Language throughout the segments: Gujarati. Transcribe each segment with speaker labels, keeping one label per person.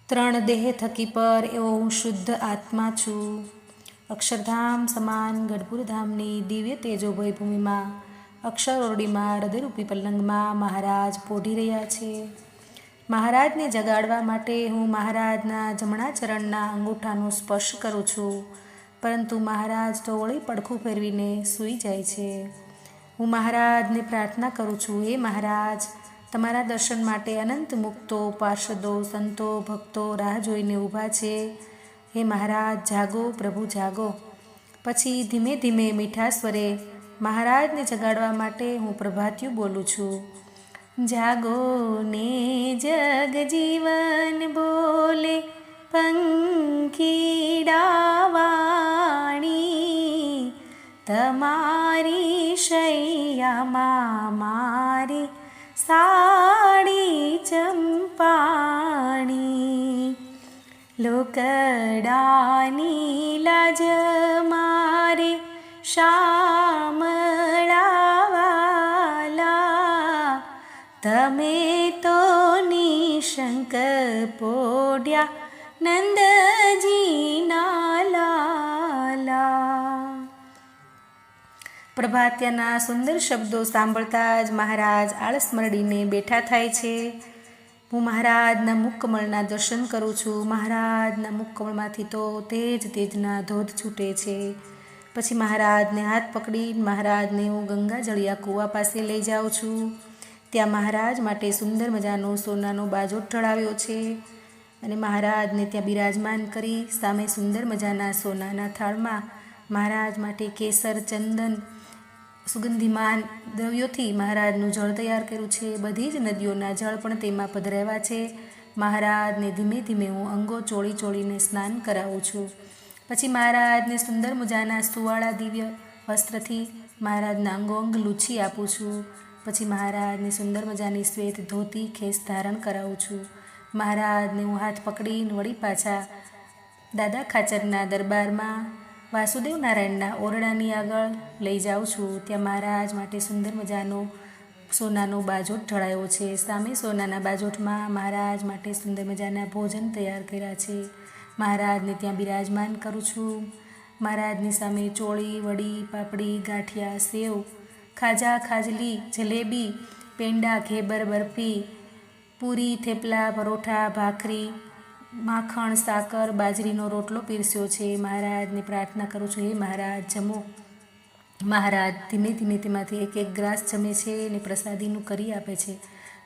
Speaker 1: ત્રણ દેહ થકી પર એવો હું શુદ્ધ આત્મા છું. અક્ષરધામ સમાન ગઢપુરધામની દિવ્ય તેજોભય ભૂમિમાં અક્ષર ઓરડીમાં હૃદયરૂપી પલંગમાં મહારાજ પોઢી રહ્યા છે. મહારાજને જગાડવા માટે હું મહારાજના જમણા ચરણના અંગૂઠાનો સ્પર્શ કરું છું, પરંતુ મહારાજ તો વળી પડખું ફેરવીને સૂઈ જાય છે. હું મહારાજને પ્રાર્થના કરું છું, હે મહારાજ, તમારા દર્શન માટે અનંત મુક્તો, પાર્ષદો, સંતો, ભક્તો રાહ જોઈને ઊભા છે. હે મહારાજ, જાગો પ્રભુ જાગો. પછી ધીમે ધીમે મીઠા સ્વરે મહારાજને જગાડવા માટે હું પ્રભાતિયું બોલું છું. જાગો ને જગજીવન બોલે પંખીડા વાણી, તમારી શૈયામાં મારી સાડી ચંપાણી, લોકડાની લાજ મારે શામળાવાલા, તમે તો નિશંક પોઢ્યા નંદજીના લાલા. પ્રભાતિયાના સુંદર શબ્દો સાંભળતા જ મહારાજ આળસ મરડીને બેઠા થાય છે. હું મહારાજના મુખકમળના દર્શન કરું છું. મહારાજના મુખકમળમાંથી તો તેજના ધોધ છૂટે છે. પછી મહારાજને હાથ પકડી મહારાજને હું ગંગાજળિયા કૂવા પાસે લઈ જાઉં છું. ત્યાં મહારાજ માટે સુંદર મજાનો સોનાનો બાજોટ ઢળાવ્યો છે અને મહારાજને ત્યાં બિરાજમાન કરી સામે સુંદર મજાના સોનાના થાળમાં મહારાજ માટે કેસર, ચંદન, સુગંધિમાન દ્રવ્યોથી મહારાજનું જળ તૈયાર કર્યું છે. બધી જ નદીઓના જળ પણ તેમાં પધરાવ્યા છે. મહારાજને ધીમે ધીમે હું અંગો ચોળીને સ્નાન કરાવું છું. પછી મહારાજને સુંદર મજાના સુવાળા દિવ્ય વસ્ત્રથી મહારાજના અંગોંગ લૂછી આપું છું. પછી મહારાજને સુંદર મજાની શ્વેત ધોતી ખેસ ધારણ કરાવું છું. મહારાજને હું હાથ પકડીને વળી પાછા દાદા ખાચરના દરબારમાં વાસુદેવ નારાયણના ઓરડાની આગળ લઈ જાઉં છું. ત્યાં મહારાજ માટે સુંદર મજાનો સોનાનો બાજોટ ઢળાયો છે. સામે સોનાના બાજોટમાં મહારાજ માટે સુંદર મજાના ભોજન તૈયાર કર્યા છે. મહારાજને ત્યાં બિરાજમાન કરું છું. મહારાજની સામે ચોળી, વડી, પાપડી, ગાંઠિયા, સેવ, ખાજા, ખાજલી, જલેબી, પેંડા, ઘેબર, બરફી, પૂરી, થેપલા, પરોઠા, ભાખરી, માખણ, સાકર, બાજરીનો રોટલો પીરસ્યો છે. મહારાજને પ્રાર્થના કરું છું, હે મહારાજ જમો. મહારાજ ધીમે ધીમે તેમાંથી એક એક ગ્રાસ જમે છે અને પ્રસાદીનું કરી આપે છે.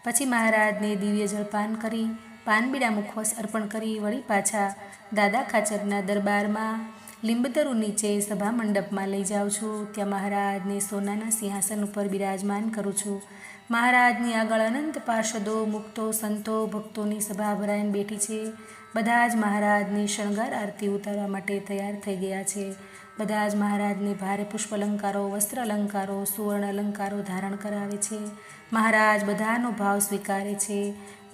Speaker 1: પછી મહારાજને દિવ્ય જળપાન કરી પાનબીડા મુખવાસ અર્પણ કરી વળી પાછા દાદા ખાચરના દરબારમાં લીંબતરુ નીચે સભા મંડપમાં લઈ જાઉં છું. ત્યાં મહારાજને સોનાના સિંહાસન ઉપર બિરાજમાન કરું છું. મહારાજની આગળ અનંત પાર્ષદો, મુક્તો, સંતો, ભક્તોની સભા ભરાઈને બેઠી છે. બધા જ મહારાજની શણગાર આરતી ઉતારવા માટે તૈયાર થઈ ગયા છે. બધા જ મહારાજને ભારે પુષ્પ અલંકારો, વસ્ત્ર અલંકારો, સુવર્ણ અલંકારો ધારણ કરાવે છે. મહારાજ બધાનો ભાવ સ્વીકારે છે.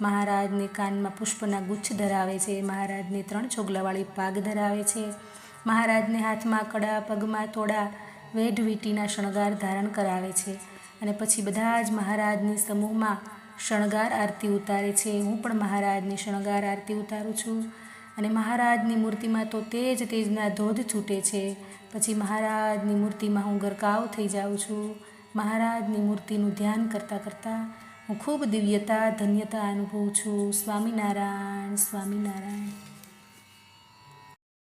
Speaker 1: મહારાજને કાનમાં પુષ્પના ગુચ્છ ધરાવે છે. મહારાજને 3 ચોગલાવાળી પાગ ધરાવે છે. મહારાજને હાથમાં કડા, પગમાં તોડા, વેઢ વીંટીના શણગાર ધારણ કરાવે છે અને પછી બધા જ મહારાજની સમૂહમાં શણગાર આરતી ઉતારે છે. હું પણ મહારાજની શણગાર આરતી ઉતારું છું અને મહારાજની મૂર્તિમાં તો તેજના ધોધ છૂટે છે. પછી મહારાજની મૂર્તિમાં હું ગરકાવ થઈ જાઉં છું. મહારાજની મૂર્તિનું ધ્યાન કરતાં કરતાં હું ખૂબ દિવ્યતા, ધન્યતા અનુભવું છું. સ્વામિનારાયણ, સ્વામિનારાયણ.